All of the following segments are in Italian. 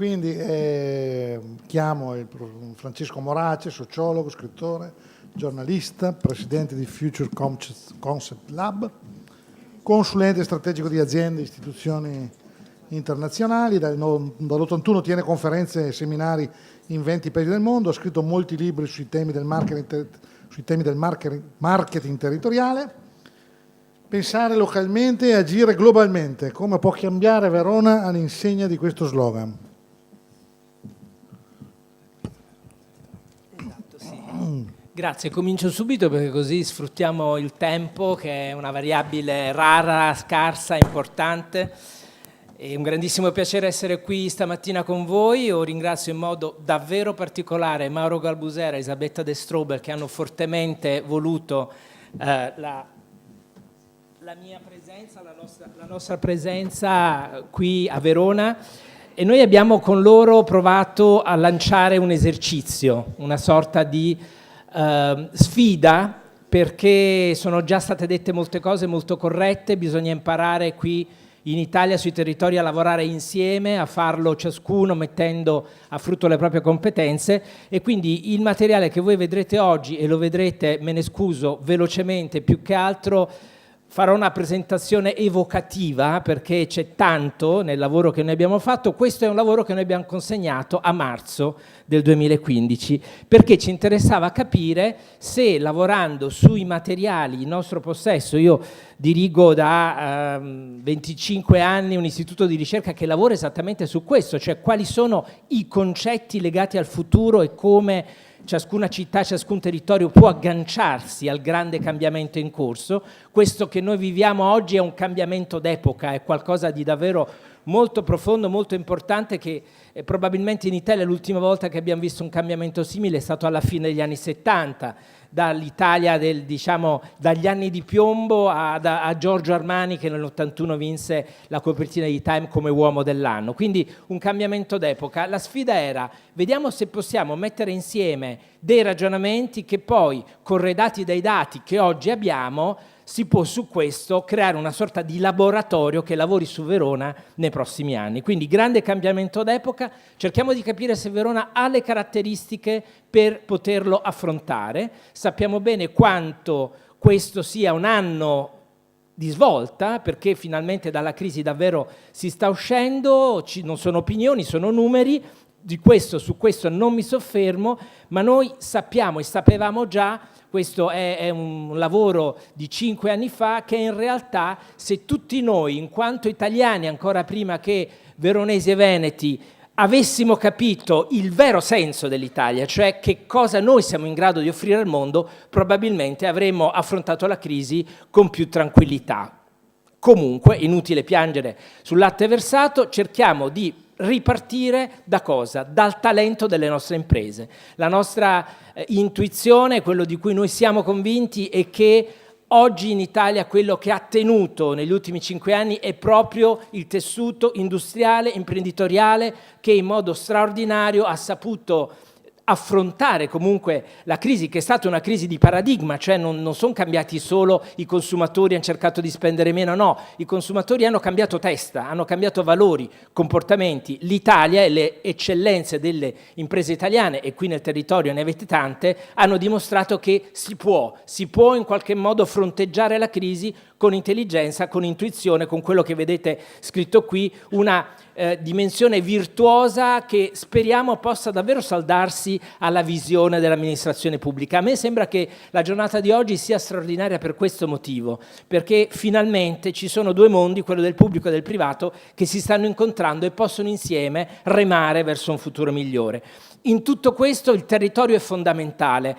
quindi chiamo Francesco Morace, sociologo, scrittore, giornalista, presidente di Future Concept Lab, consulente strategico di aziende e istituzioni internazionali. Dall'81 tiene conferenze e seminari in 20 paesi del mondo, ha scritto molti libri sui temi del marketing territoriale. Pensare localmente e agire globalmente, come può cambiare Verona all'insegna di questo slogan? Esatto, sì. Grazie, comincio subito perché così sfruttiamo il tempo, che è una variabile rara, scarsa, importante. È un grandissimo piacere essere qui stamattina con voi. Io ringrazio in modo davvero particolare Mauro Galbusera e Elisabetta De Strobel, che hanno fortemente voluto la mia presenza, la nostra presenza qui a Verona, e noi abbiamo con loro provato a lanciare un esercizio, una sorta di sfida, perché sono già state dette molte cose molto corrette. Bisogna imparare qui in Italia, sui territori, a lavorare insieme, a farlo ciascuno mettendo a frutto le proprie competenze, e quindi il materiale che voi vedrete oggi, e lo vedrete, me ne scuso, velocemente, più che altro farò una presentazione evocativa perché c'è tanto nel lavoro che noi abbiamo fatto. Questo è un lavoro che noi abbiamo consegnato a marzo del 2015 perché ci interessava capire se, lavorando sui materiali in nostro possesso, io dirigo da 25 anni un istituto di ricerca che lavora esattamente su questo, cioè quali sono i concetti legati al futuro e come ciascuna città, ciascun territorio può agganciarsi al grande cambiamento in corso. Questo che noi viviamo oggi è un cambiamento d'epoca, è qualcosa di davvero molto profondo, molto importante, che probabilmente in Italia l'ultima volta che abbiamo visto un cambiamento simile è stato alla fine degli anni 70, dall'Italia dagli anni di piombo a Giorgio Armani, che nell'81 vinse la copertina di Time come uomo dell'anno. Quindi un cambiamento d'epoca. La sfida era: vediamo se possiamo mettere insieme dei ragionamenti che poi, corredati dai dati che oggi abbiamo, si può su questo creare una sorta di laboratorio che lavori su Verona nei prossimi anni. Quindi grande cambiamento d'epoca, cerchiamo di capire se Verona ha le caratteristiche per poterlo affrontare. Sappiamo bene quanto questo sia un anno di svolta, perché finalmente dalla crisi davvero si sta uscendo, non sono opinioni, sono numeri. Su questo non mi soffermo, ma noi sappiamo e sapevamo già, questo è un lavoro di 5 anni fa, che in realtà, se tutti noi, in quanto italiani ancora prima che veronesi e veneti, avessimo capito il vero senso dell'Italia, cioè che cosa noi siamo in grado di offrire al mondo, probabilmente avremmo affrontato la crisi con più tranquillità. Comunque, inutile piangere sul latte versato, cerchiamo di ripartire da cosa? Dal talento delle nostre imprese. La nostra intuizione, quello di cui noi siamo convinti, è che oggi in Italia quello che ha tenuto negli ultimi 5 anni è proprio il tessuto industriale, imprenditoriale, che in modo straordinario ha saputo affrontare comunque la crisi, che è stata una crisi di paradigma, cioè non sono cambiati solo i consumatori, hanno cercato di spendere meno, no, i consumatori hanno cambiato testa, hanno cambiato valori, comportamenti. L'Italia e le eccellenze delle imprese italiane, e qui nel territorio ne avete tante, hanno dimostrato che si può in qualche modo fronteggiare la crisi con intelligenza, con intuizione, con quello che vedete scritto qui, una dimensione virtuosa che speriamo possa davvero saldarsi alla visione dell'amministrazione pubblica. A me sembra che la giornata di oggi sia straordinaria per questo motivo, perché finalmente ci sono due mondi, quello del pubblico e del privato, che si stanno incontrando e possono insieme remare verso un futuro migliore. In tutto questo il territorio è fondamentale.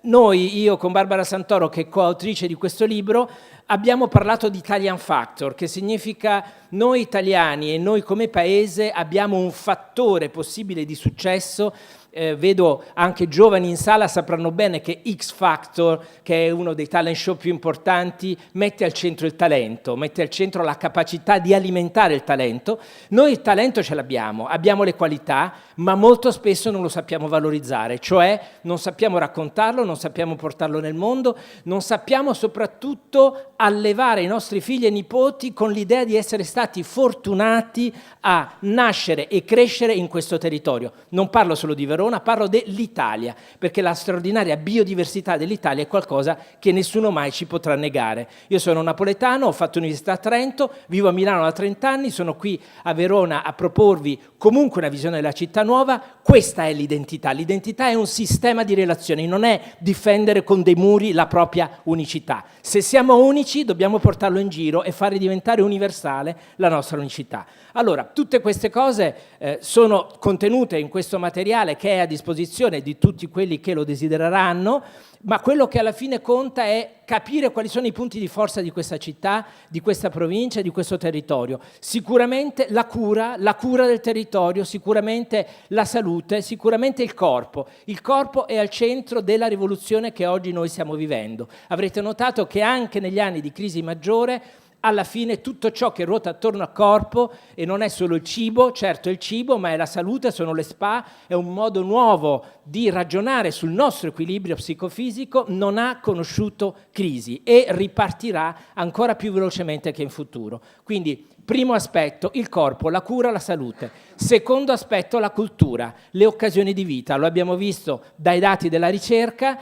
Io con Barbara Santoro, che è coautrice di questo libro, abbiamo parlato di Italian Factor, che significa noi italiani e noi come paese abbiamo un fattore possibile di successo. Vedo anche giovani in sala, sapranno bene che X Factor, che è uno dei talent show più importanti, mette al centro il talento, mette al centro la capacità di alimentare il talento. Noi il talento ce l'abbiamo, abbiamo le qualità, ma molto spesso non lo sappiamo valorizzare, cioè non sappiamo raccontarlo, non sappiamo portarlo nel mondo, non sappiamo soprattutto allevare i nostri figli e nipoti con l'idea di essere stati fortunati a nascere e crescere in questo territorio. Non parlo solo di Verona, parlo dell'Italia, perché la straordinaria biodiversità dell'Italia è qualcosa che nessuno mai ci potrà negare. Io sono napoletano, ho fatto università a Trento, vivo a Milano da 30 anni, sono qui a Verona a proporvi comunque una visione della città nuova. Questa è l'identità. L'identità è un sistema di relazioni, non è difendere con dei muri la propria unicità. Se siamo unici, dobbiamo portarlo in giro e fare diventare universale la nostra unicità. Allora, tutte queste cose sono contenute in questo materiale che è a disposizione di tutti quelli che lo desidereranno, ma quello che alla fine conta è capire quali sono i punti di forza di questa città, di questa provincia, di questo territorio. Sicuramente la cura del territorio, sicuramente la salute, sicuramente il corpo. Il corpo è al centro della rivoluzione che oggi noi stiamo vivendo. Avrete notato che anche negli anni di crisi maggiore, alla fine tutto ciò che ruota attorno al corpo, e non è solo il cibo, certo è il cibo, ma è la salute, sono le spa, è un modo nuovo di ragionare sul nostro equilibrio psicofisico, non ha conosciuto crisi e ripartirà ancora più velocemente che in futuro. Quindi, primo aspetto, il corpo, la cura, la salute. Secondo aspetto, la cultura, le occasioni di vita. Lo abbiamo visto dai dati della ricerca.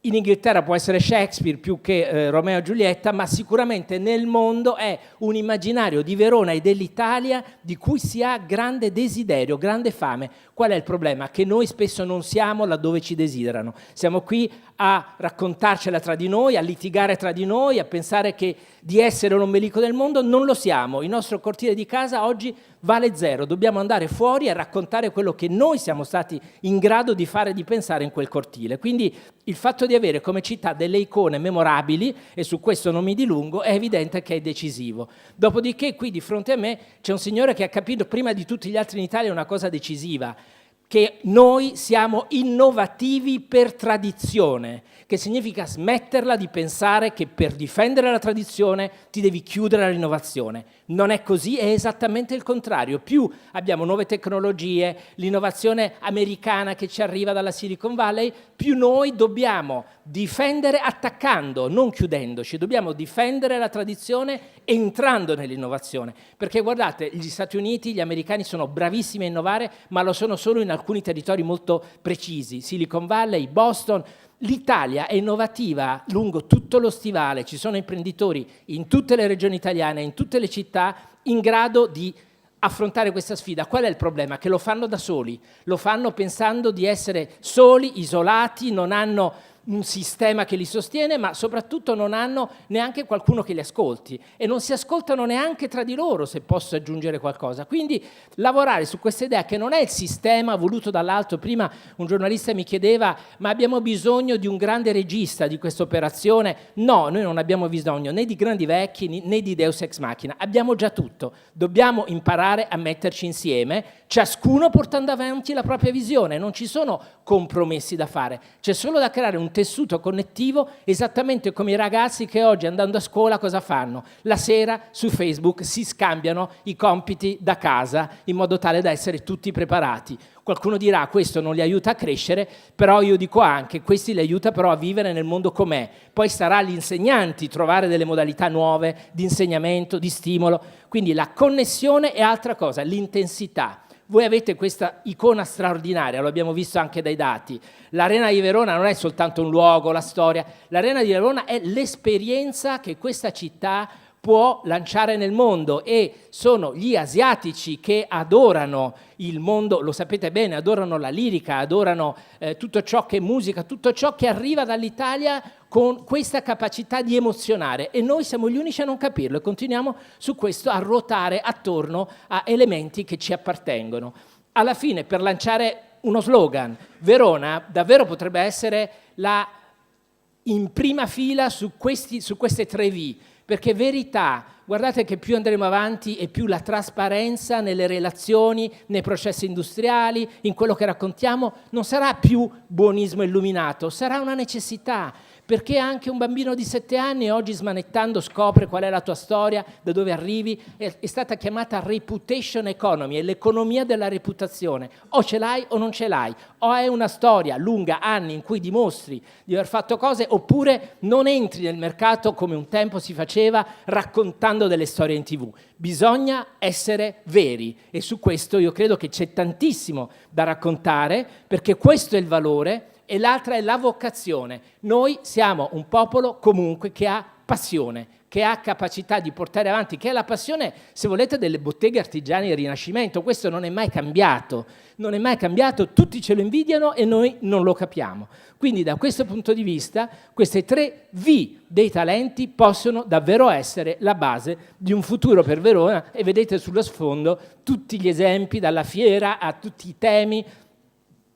In Inghilterra può essere Shakespeare più che Romeo e Giulietta, ma sicuramente nel mondo è un immaginario di Verona e dell'Italia di cui si ha grande desiderio, grande fame. Qual è il problema? Che noi spesso non siamo laddove ci desiderano. Siamo qui a raccontarcela tra di noi, a litigare tra di noi, a pensare che di essere l'ombelico del mondo. Non lo siamo. Il nostro cortile di casa oggi vale zero. Dobbiamo andare fuori a raccontare quello che noi siamo stati in grado di fare e di pensare in quel cortile. Quindi il fatto di avere come città delle icone memorabili, e su questo non mi dilungo, è evidente che è decisivo. Dopodiché qui di fronte a me c'è un signore che ha capito prima di tutti gli altri in Italia una cosa decisiva, che noi siamo innovativi per tradizione, che significa smetterla di pensare che per difendere la tradizione ti devi chiudere all'innovazione. Non è così, è esattamente il contrario. Più abbiamo nuove tecnologie, l'innovazione americana che ci arriva dalla Silicon Valley, più noi dobbiamo difendere attaccando, non chiudendoci. Dobbiamo difendere la tradizione entrando nell'innovazione. Perché guardate, gli Stati Uniti, gli americani sono bravissimi a innovare, ma lo sono solo in alcuni territori molto precisi. Silicon Valley, Boston. L'Italia è innovativa lungo tutto lo stivale, ci sono imprenditori in tutte le regioni italiane, in tutte le città, in grado di affrontare questa sfida. Qual è il problema? Che lo fanno da soli, lo fanno pensando di essere soli, isolati, non hanno un sistema che li sostiene, ma soprattutto non hanno neanche qualcuno che li ascolti e non si ascoltano neanche tra di loro, se posso aggiungere qualcosa. Quindi lavorare su questa idea che non è il sistema voluto dall'alto. Prima un giornalista mi chiedeva: ma abbiamo bisogno di un grande regista di questa operazione? No, noi non abbiamo bisogno né di grandi vecchi né di Deus ex machina, abbiamo già tutto. Dobbiamo imparare a metterci insieme, ciascuno portando avanti la propria visione. Non ci sono compromessi da fare, c'è solo da creare un tessuto connettivo, esattamente come i ragazzi che oggi, andando a scuola, cosa fanno? La sera su Facebook si scambiano i compiti da casa in modo tale da essere tutti preparati. Qualcuno dirà: questo non li aiuta a crescere, però io dico anche: questi li aiuta però a vivere nel mondo com'è. Poi starà agli insegnanti trovare delle modalità nuove di insegnamento, di stimolo. Quindi la connessione è altra cosa, l'intensità. Voi avete questa icona straordinaria, lo abbiamo visto anche dai dati. L'Arena di Verona non è soltanto un luogo, la storia. L'Arena di Verona è l'esperienza che questa città può lanciare nel mondo, e sono gli asiatici che adorano il mondo, lo sapete bene, adorano la lirica, adorano tutto ciò che è musica, tutto ciò che arriva dall'Italia con questa capacità di emozionare, e noi siamo gli unici a non capirlo e continuiamo su questo a ruotare attorno a elementi che ci appartengono. Alla fine, per lanciare uno slogan, Verona davvero potrebbe essere in prima fila su queste 3 V, perché verità, guardate che più andremo avanti e più la trasparenza nelle relazioni, nei processi industriali, in quello che raccontiamo, non sarà più buonismo illuminato, sarà una necessità. perché anche un bambino di 7 anni oggi smanettando scopre qual è la tua storia, da dove arrivi, è stata chiamata reputation economy, è l'economia della reputazione, o ce l'hai o non ce l'hai, o è una storia lunga, anni, in cui dimostri di aver fatto cose, oppure non entri nel mercato come un tempo si faceva raccontando delle storie in TV. Bisogna essere veri e su questo io credo che c'è tantissimo da raccontare, perché questo è il valore e l'altra è la vocazione. Noi siamo un popolo comunque che ha passione, che ha capacità di portare avanti, che ha la passione, se volete, delle botteghe artigiane del Rinascimento. Questo non è mai cambiato, non è mai cambiato, tutti ce lo invidiano e noi non lo capiamo. Quindi da questo punto di vista queste 3 V dei talenti possono davvero essere la base di un futuro per Verona e vedete sullo sfondo tutti gli esempi, dalla fiera a tutti i temi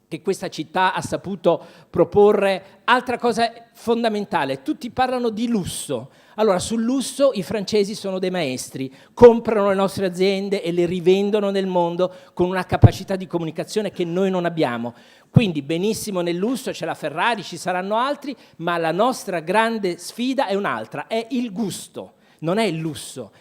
che questa città ha saputo proporre. Altra cosa fondamentale, tutti parlano di lusso. Allora, sul lusso i francesi sono dei maestri, comprano le nostre aziende e le rivendono nel mondo con una capacità di comunicazione che noi non abbiamo. Quindi benissimo nel lusso, c'è la Ferrari, ci saranno altri, ma la nostra grande sfida è un'altra, è il gusto. Non è il lusso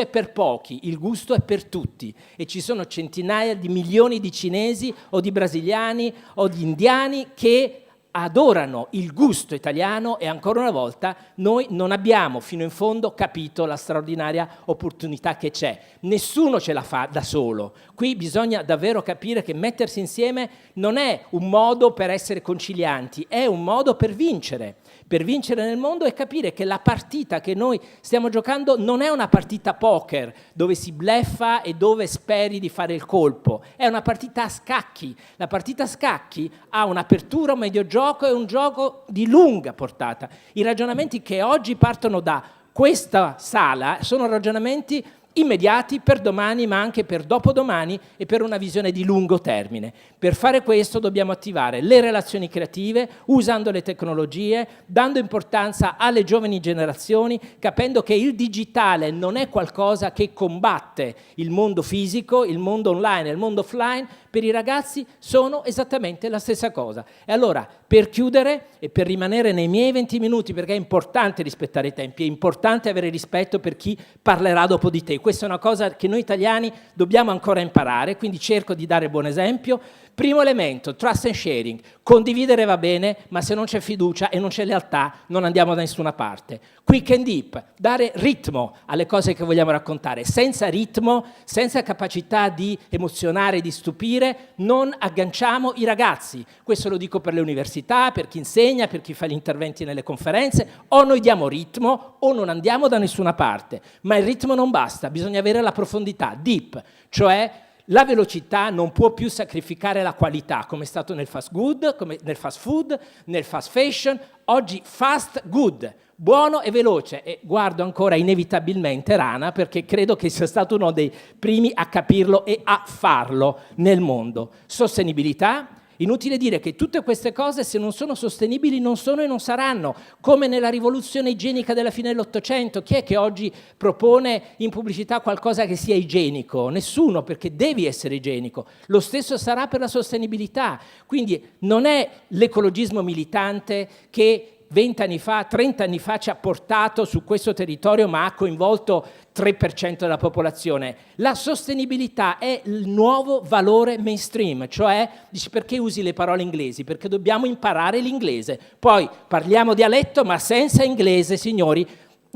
è per pochi, il gusto è per tutti e ci sono centinaia di milioni di cinesi o di brasiliani o di indiani che adorano il gusto italiano e ancora una volta noi non abbiamo fino in fondo capito la straordinaria opportunità che c'è. Nessuno ce la fa da solo. Qui bisogna davvero capire che mettersi insieme non è un modo per essere concilianti, è un modo per vincere nel mondo e capire che la partita che noi stiamo giocando non è una partita poker dove si bleffa e dove speri di fare il colpo, è una partita a scacchi. La partita a scacchi ha un'apertura, un mediogioco e un gioco di lunga portata. I ragionamenti che oggi partono da questa sala sono ragionamenti immediati per domani, ma anche per dopodomani e per una visione di lungo termine. Per fare questo dobbiamo attivare le relazioni creative, usando le tecnologie, dando importanza alle giovani generazioni, capendo che il digitale non è qualcosa che combatte il mondo fisico, il mondo online e il mondo offline. Per i ragazzi sono esattamente la stessa cosa. E allora, per chiudere e per rimanere nei miei 20 minuti, perché è importante rispettare i tempi, è importante avere rispetto per chi parlerà dopo di te. Questa è una cosa che noi italiani dobbiamo ancora imparare, quindi cerco di dare buon esempio. Primo elemento, trust and sharing. Condividere va bene, ma se non c'è fiducia e non c'è lealtà non andiamo da nessuna parte. Quick and deep, dare ritmo alle cose che vogliamo raccontare. Senza ritmo, senza capacità di emozionare, di stupire, non agganciamo i ragazzi. Questo lo dico per le università, per chi insegna, per chi fa gli interventi nelle conferenze. O noi diamo ritmo o non andiamo da nessuna parte. Ma il ritmo non basta, bisogna avere la profondità, deep, cioè la velocità non può più sacrificare la qualità, come è stato nel fast food, nel fast food, nel fast fashion. Oggi fast good, buono e veloce. E guardo ancora inevitabilmente Rana, perché credo che sia stato uno dei primi a capirlo e a farlo nel mondo. Sostenibilità. Inutile dire che tutte queste cose, se non sono sostenibili, non sono e non saranno. Come nella rivoluzione igienica della fine dell'Ottocento, chi è che oggi propone in pubblicità qualcosa che sia igienico? Nessuno, perché devi essere igienico. Lo stesso sarà per la sostenibilità. Quindi non è l'ecologismo militante che 20 anni fa, 30 anni fa ci ha portato su questo territorio, ma ha coinvolto 3% della popolazione. La sostenibilità è il nuovo valore mainstream, cioè, dici, perché usi le parole inglesi? Perché dobbiamo imparare l'inglese. Poi parliamo dialetto, ma senza inglese, signori,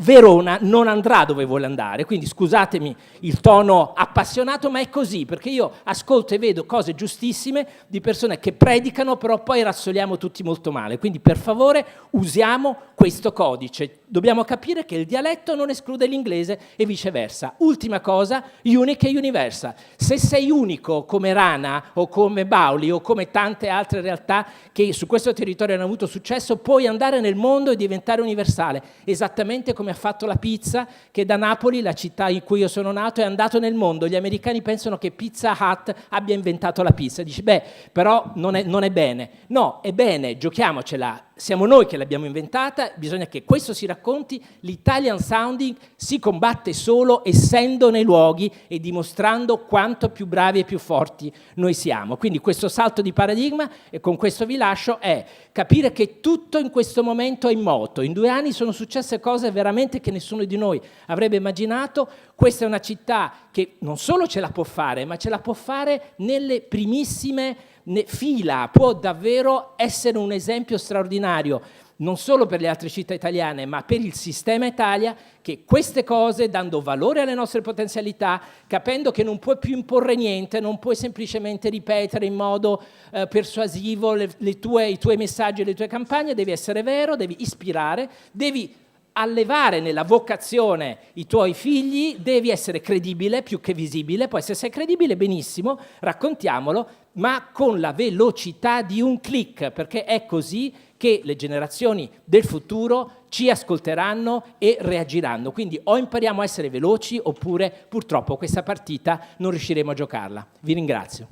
Verona non andrà dove vuole andare. Quindi scusatemi il tono appassionato, ma è così, perché io ascolto e vedo cose giustissime di persone che predicano, però poi razzoliamo tutti molto male. Quindi per favore usiamo questo codice. Dobbiamo capire che il dialetto non esclude l'inglese e viceversa. Ultima cosa, unique e universal. Se sei unico come Rana o come Bauli o come tante altre realtà che su questo territorio hanno avuto successo, puoi andare nel mondo e diventare universale, esattamente come ha fatto la pizza, che da Napoli, la città in cui io sono nato, è andato nel mondo. Gli americani pensano che Pizza Hut abbia inventato la pizza. Dici, beh, però non è bene. No, è bene, giochiamocela. siamo noi che l'abbiamo inventata, bisogna che questo si racconti. L'Italian sounding si combatte solo essendo nei luoghi e dimostrando quanto più bravi e più forti noi siamo. Quindi questo salto di paradigma, e con questo vi lascio, è capire che tutto in questo momento è in moto. In 2 anni sono successe cose veramente che nessuno di noi avrebbe immaginato. Questa è una città che non solo ce la può fare, ma ce la può fare nelle primissime fila, può davvero essere un esempio straordinario, non solo per le altre città italiane, ma per il sistema Italia, che queste cose, dando valore alle nostre potenzialità, capendo che non puoi più imporre niente, non puoi semplicemente ripetere in modo persuasivo i tuoi messaggi e le tue campagne, devi essere vero, devi ispirare, devi allevare nella vocazione i tuoi figli, devi essere credibile più che visibile. Poi se sei credibile, benissimo, raccontiamolo, ma con la velocità di un click, perché è così che le generazioni del futuro ci ascolteranno e reagiranno. Quindi o impariamo a essere veloci oppure purtroppo questa partita non riusciremo a giocarla. Vi ringrazio.